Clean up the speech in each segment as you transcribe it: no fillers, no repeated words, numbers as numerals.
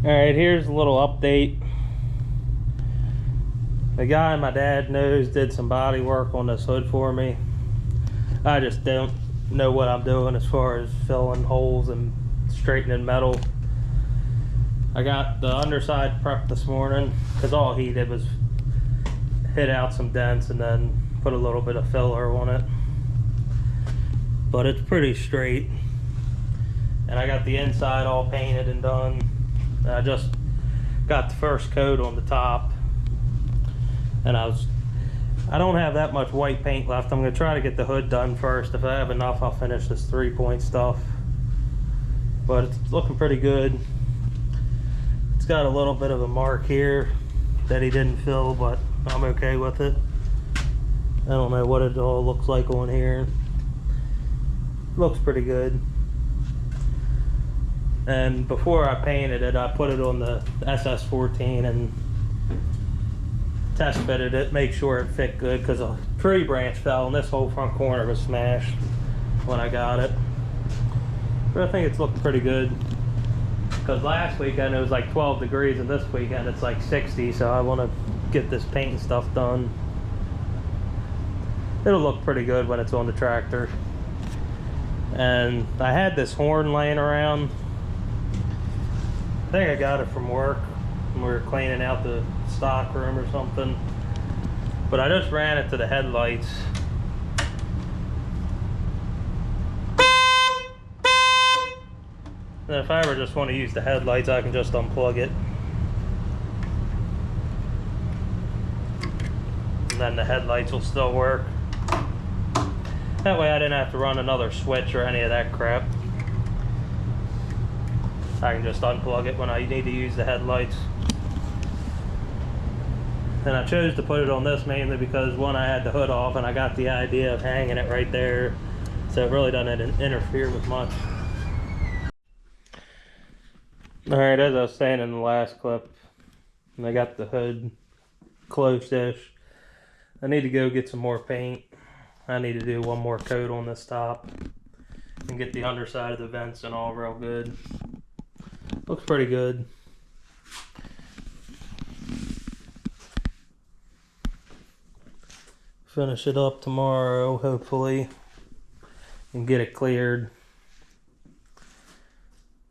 Alright, here's a little update. The guy my dad knows did some body work on this hood for me. I just don't know what I'm doing as far as filling holes and straightening metal. I got the underside prepped this morning because all he did was hit out some dents and then put a little bit of filler on it. But it's pretty straight. And I got the inside all painted and done. And I just got the first coat on the top. And I don't have that much white paint left. I'm gonna try to get the hood done first. If I have enough, I'll finish this 3-point stuff. But it's looking pretty good. It's got a little bit of a mark here that he didn't fill, but I'm okay with it. I don't know what it all looks like on here. Looks pretty good. And before I painted it, I put it on the ss14 and test fitted it, make sure it fit good, because a tree branch fell and this whole front corner was smashed when I got it. But I think it's looking pretty good, because last weekend it was like 12 degrees and this weekend it's like 60, so I want to get this paint and stuff done. It'll look pretty good when it's on the tractor. And I had this horn laying around. I think I got it from work when we were cleaning out the stock room or something. But I just ran it to the headlights. And if I ever just want to use the headlights, I can just unplug it. And then the headlights will still work. That way I didn't have to run another switch or any of that crap. I can just unplug it when I need to use the headlights. And I chose to put it on this mainly because, one, I had the hood off and I got the idea of hanging it right there, so it really doesn't interfere with much. Alright, as I was saying in the last clip, I got the hood close-ish. I need to go get some more paint. I need to do one more coat on this top and get the underside of the vents and all real good. Looks pretty good. Finish it up tomorrow, hopefully, and get it cleared.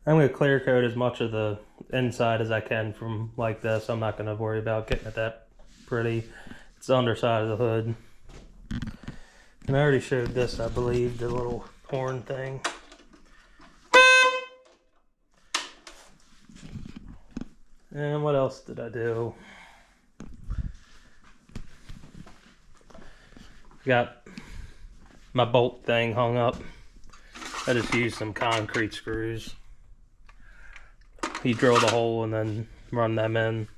I'm going to clear coat as much of the inside as I can from like this. I'm not going to worry about getting it that pretty. It's the underside of the hood. And I already showed this, I believe, the little horn thing. And what else did I do? Got my bolt thing hung up. I just used some concrete screws. You drill the hole and then run them in.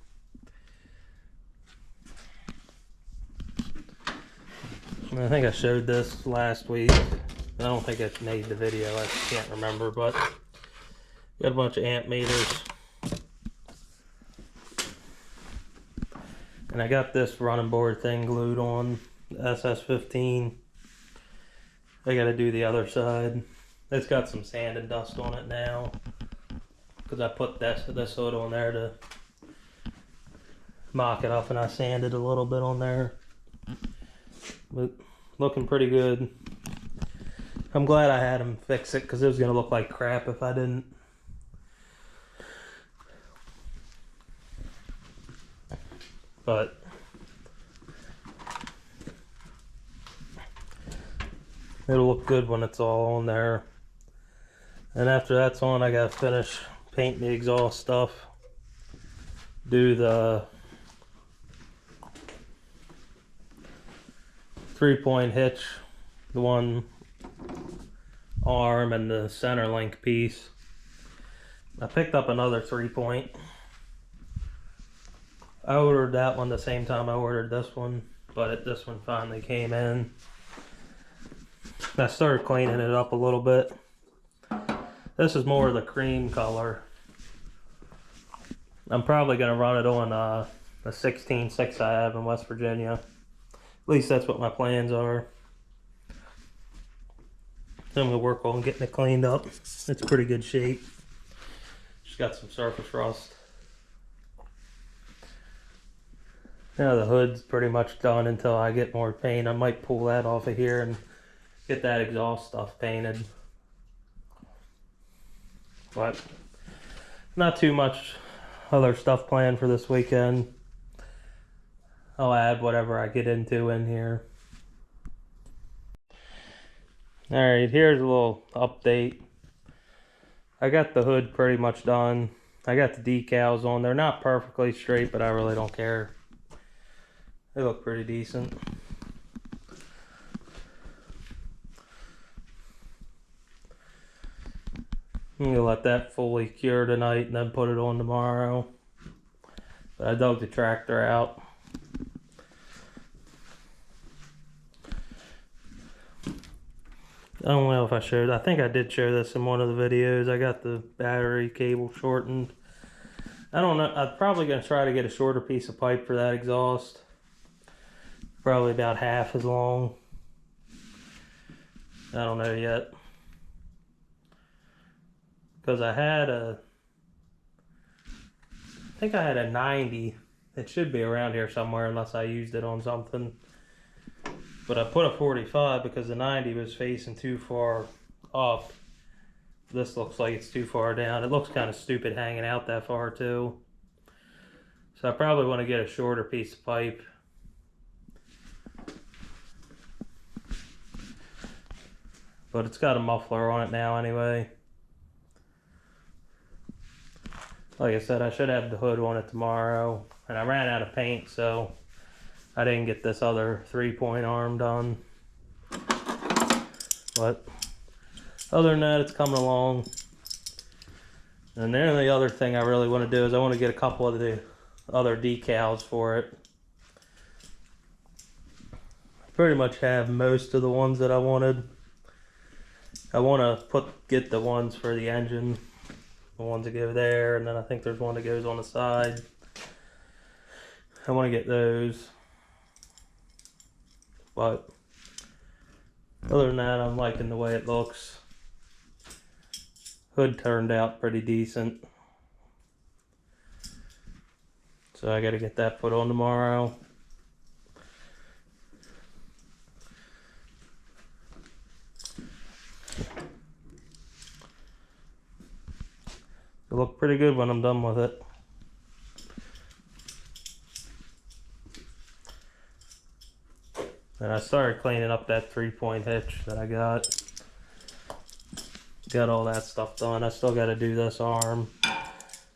And I think I showed this last week. I don't think I made the video, I can't remember, but got a bunch of amp meters. And I got this running board thing glued on, the ss14. I gotta do the other side. It's got some sand and dust on it now, because I put this hood on there to mock it up, and I sanded a little bit on there. But looking pretty good. I'm glad I had him fix it, because it was gonna look like crap if I didn't. But it'll look good when it's all on there. And after that's on, I gotta finish painting the exhaust stuff. Do the 3-point hitch, the one arm and the center link piece. I picked up another 3-point. I ordered that one the same time I ordered this one, but this one finally came in. I started cleaning it up a little bit. This is more of the cream color. I'm probably going to run it on a 16.6 I have in West Virginia. At least that's what my plans are. Then I'm going to work on getting it cleaned up. It's pretty good shape. Just got some surface rust. Now the hood's pretty much done until I get more paint. I might pull that off of here and get that exhaust stuff painted. But not too much other stuff planned for this weekend. I'll add whatever I get into in here. Alright, here's a little update. I got the hood pretty much done. I got the decals on. They're not perfectly straight, but I really don't care. They look pretty decent. I'm gonna let that fully cure tonight and then put it on tomorrow. But I dug the tractor out. I don't know if I showed, I think I did show this in one of the videos. I got the battery cable shortened. I don't know, I'm probably gonna try to get a shorter piece of pipe for that exhaust. Probably about half as long. I don't know yet. Because I think I had a 90. It should be around here somewhere unless I used it on something. But I put a 45 because the 90 was facing too far up. This looks like it's too far down. It looks kind of stupid hanging out that far too. So I probably want to get a shorter piece of pipe. But it's got a muffler on it now anyway. Like I said, I should have the hood on it tomorrow. And I ran out of paint, so I didn't get this other 3-point arm done. But other than that, it's coming along. And then the other thing I really want to do is I want to get a couple of the other decals for it. I pretty much have most of the ones that I wanted. I want to get the ones for the engine, the ones that go there, and then I think there's one that goes on the side. I want to get those. But other than that, I'm liking the way it looks. Hood turned out pretty decent. So I got to get that put on tomorrow. It'll look pretty good when I'm done with it. And I started cleaning up that 3-point hitch that I got. Got all that stuff done. I still got to do this arm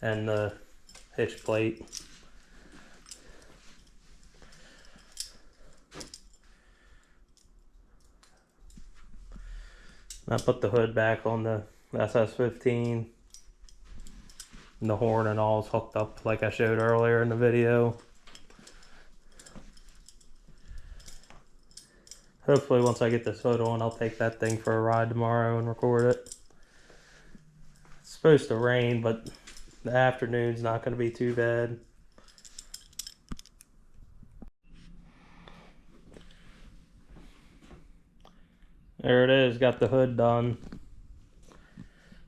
and the hitch plate. I put the hood back on the ss14. And the horn and all is hooked up like I showed earlier in the video. Hopefully once I get this hood on, I'll take that thing for a ride tomorrow and record it. It's supposed to rain, but the afternoon's not going to be too bad. There it is, got the hood done.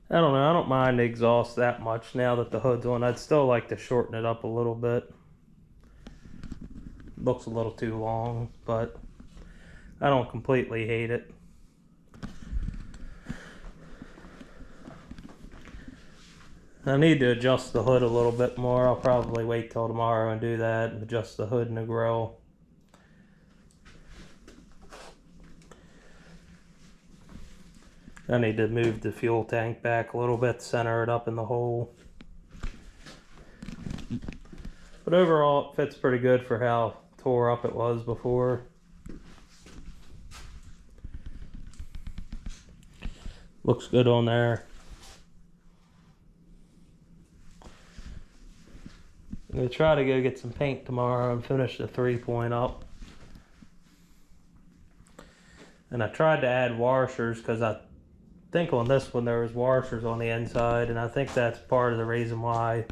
I don't know, I don't mind the exhaust that much now that the hood's on. I'd still like to shorten it up a little bit. Looks a little too long, but I don't completely hate it. I need to adjust the hood a little bit more. I'll probably wait till tomorrow and do that and adjust the hood and the grill. I need to move the fuel tank back a little bit, center it up in the hole. But overall, it fits pretty good for how tore up it was before. Looks good on there. I'm gonna try to go get some paint tomorrow and finish the 3-point up. And I tried to add washers because I think on this one there was washers on the inside, and I think that's part of the reason why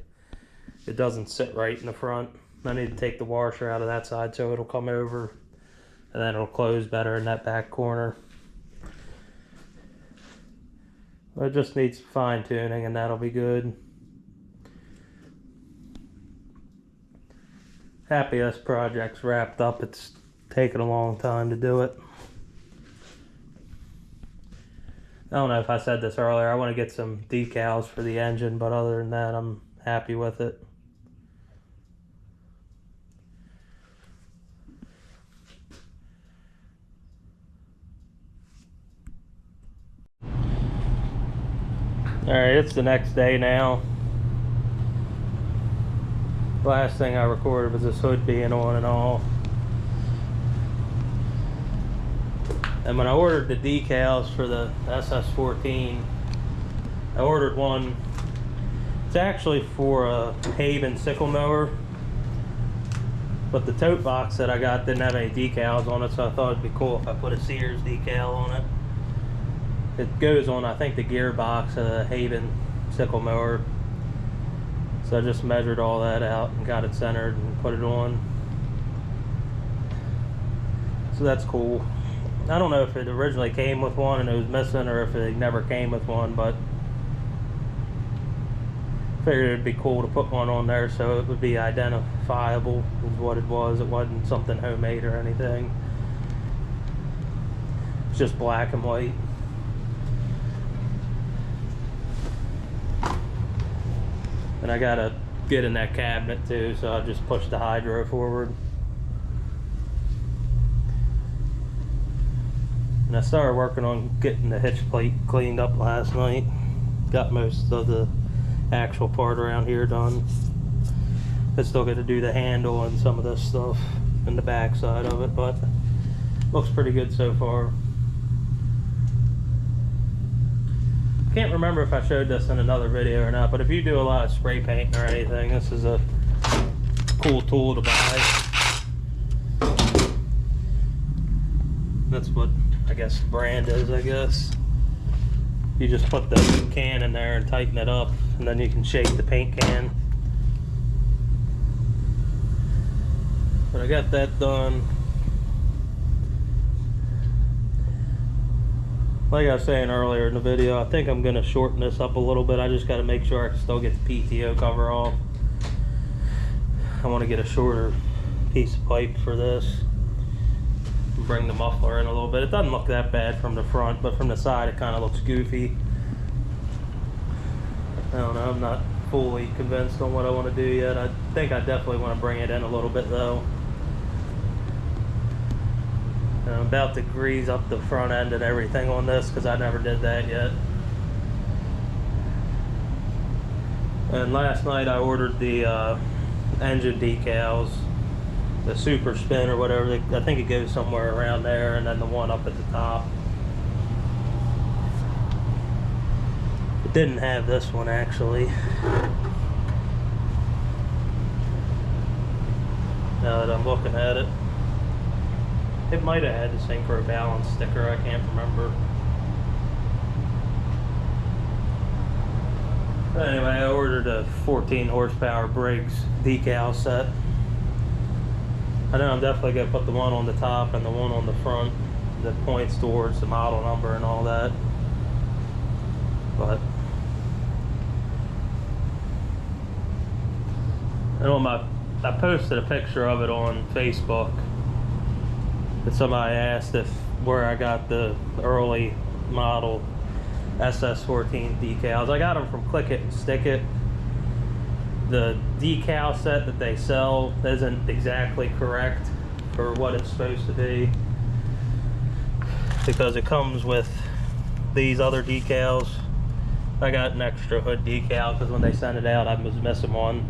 it doesn't sit right in the front. I need to take the washer out of that side so it'll come over and then it'll close better in that back corner. It just needs fine tuning and that'll be good. Happy this project's wrapped up. It's taken a long time to do it. I don't know if I said this earlier. I want to get some decals for the engine, but other than that, I'm happy with it. Alright, it's the next day now. Last thing I recorded was this hood being on and all. And when I ordered the decals for the ss14, I ordered one. It's actually for a Haven sickle mower, but the tote box that I got didn't have any decals on it, so I thought it'd be cool if I put a Sears decal on it. It goes on, I think, the gearbox of the Haven sickle mower. So I just measured all that out and got it centered and put it on. So that's cool. I don't know if it originally came with one and it was missing, or if it never came with one, but figured it'd be cool to put one on there so it would be identifiable with what it was. It wasn't something homemade or anything. It's just black and white. And I gotta get in that cabinet too, so I just pushed the hydro forward. And I started working on getting the hitch plate cleaned up last night. Got most of the actual part around here done. I still got to do the handle and some of this stuff in the back side of it, but looks pretty good so far. Can't remember if I showed this in another video or not, but if you do a lot of spray painting or anything, this is a cool tool to buy. That's what I guess the brand is, I guess. You just put the can in there and tighten it up, and then you can shake the paint can. But I got that done. Like I was saying earlier in the video, I think I'm going to shorten this up a little bit. I just got to make sure I can still get the PTO cover off. I want to get a shorter piece of pipe for this. Bring the muffler in a little bit. It doesn't look that bad from the front, but from the side it kind of looks goofy. I don't know, I'm not fully convinced on what I want to do yet. I think I definitely want to bring it in a little bit though. I'm about to grease up the front end and everything on this because I never did that yet. And last night I ordered the engine decals, the super spin or whatever. I think it goes somewhere around there, and then the one up at the top. It didn't have this one actually. Now that I'm looking at it, it might have had the synchro balance sticker, I can't remember. But anyway, I ordered a 14 horsepower Briggs decal set. I know I'm definitely going to put the one on the top and the one on the front that points towards the model number and all that. But and I posted a picture of it on Facebook. That somebody asked if where I got the early model ss14 decals. I got them from Click It and Stick It. The decal set that they sell isn't exactly correct for what it's supposed to be, because it comes with these other decals. I got an extra hood decal because when they sent it out I was missing one,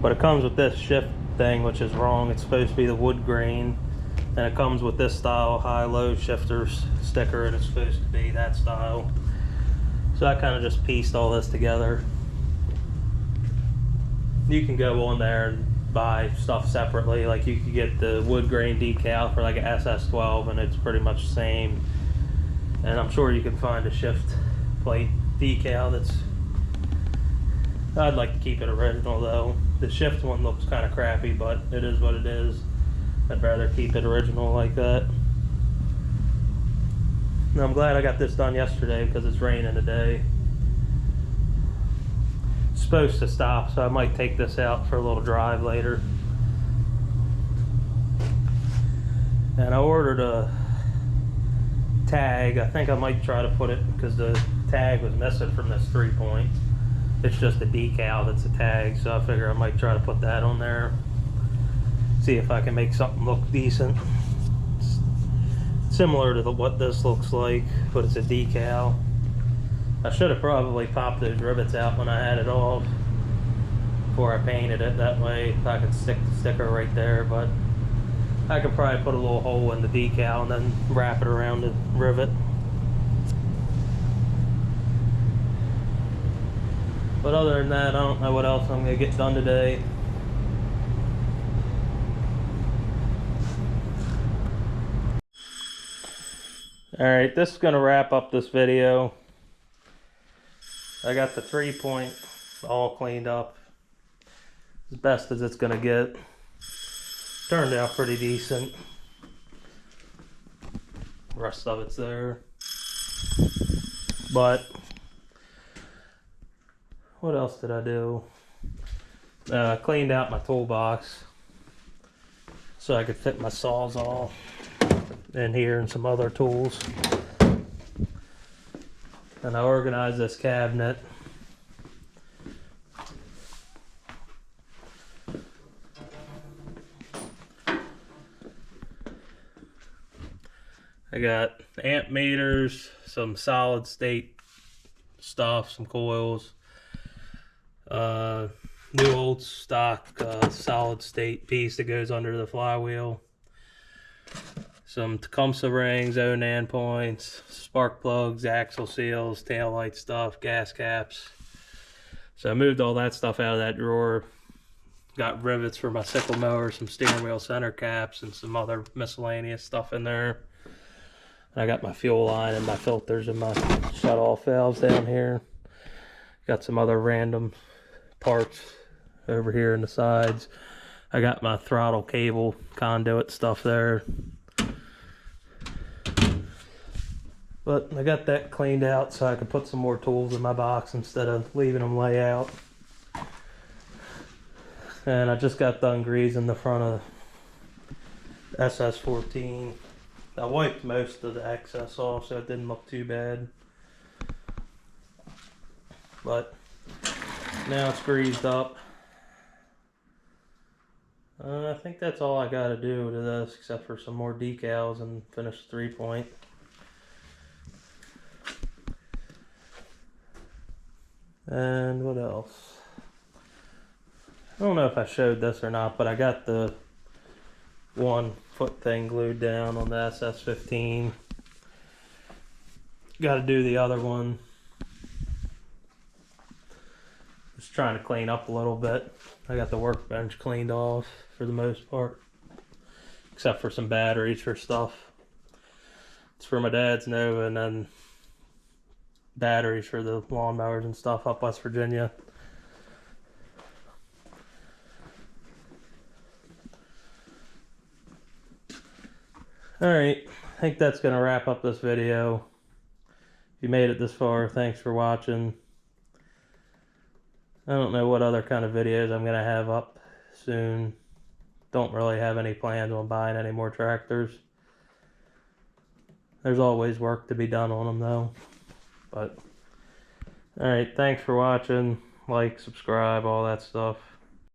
but it comes with this shift thing, which is wrong. It's supposed to be the wood grain. And it comes with this style high-low shifters sticker, and it's supposed to be that style. So I kind of just pieced all this together. You can go on there and buy stuff separately. Like you could get the wood grain decal for like an ss12, and it's pretty much the same. And I'm sure you can find a shift plate decal that's... I'd like to keep it original though. The shift one looks kind of crappy, but it is what it is. I'd rather keep it original like that. And I'm glad I got this done yesterday because it's raining today. It's supposed to stop, so I might take this out for a little drive later. And I ordered a tag. I think I might try to put it, because the tag was missing from this 3-point. It's just a decal that's a tag, so I figure I might try to put that on there. See if I can make something look decent. It's similar to what this looks like, but it's a decal. I should have probably popped those rivets out when I had it off before I painted it. That way I could stick the sticker right there, but I could probably put a little hole in the decal and then wrap it around the rivet. But other than that, I don't know what else I'm going to get done today. Alright, this is going to wrap up this video. I got the 3-point all cleaned up as best as it's going to get. Turned out pretty decent. The rest of it's there. But what else did I do? Cleaned out my toolbox so I could fit my Sawzall in here and some other tools. And I organized this cabinet. I got amp meters, some solid state stuff, some coils, new old stock solid state piece that goes under the flywheel, some Tecumseh rings, Onan points, spark plugs, axle seals, tail light stuff, gas caps. So I moved all that stuff out of that drawer. Got rivets for my sickle mower, some steering wheel center caps, and some other miscellaneous stuff in there. I got my fuel line and my filters and my shut-off valves down here. Got some other random parts over here in the sides. I got my throttle cable conduit stuff there. But I got that cleaned out so I could put some more tools in my box instead of leaving them lay out. And I just got done greasing the front of the ss14. I wiped most of the excess off so it didn't look too bad. But now it's greased up. I think that's all I gotta do to this, except for some more decals and finish the 3-point. And what else? I don't know if I showed this or not, but I got the 1-foot thing glued down on the ss15. Got to do the other one. Just trying to clean up a little bit. I got the workbench cleaned off for the most part, except for some batteries for stuff. It's for my dad's Nova, and then batteries for the lawnmowers and stuff up West Virginia. Alright, I think that's going to wrap up this video. If you made it this far, thanks for watching. I don't know what other kind of videos I'm going to have up soon. Don't really have any plans on buying any more tractors. There's always work to be done on them though. But alright, thanks for watching. Like, subscribe, all that stuff.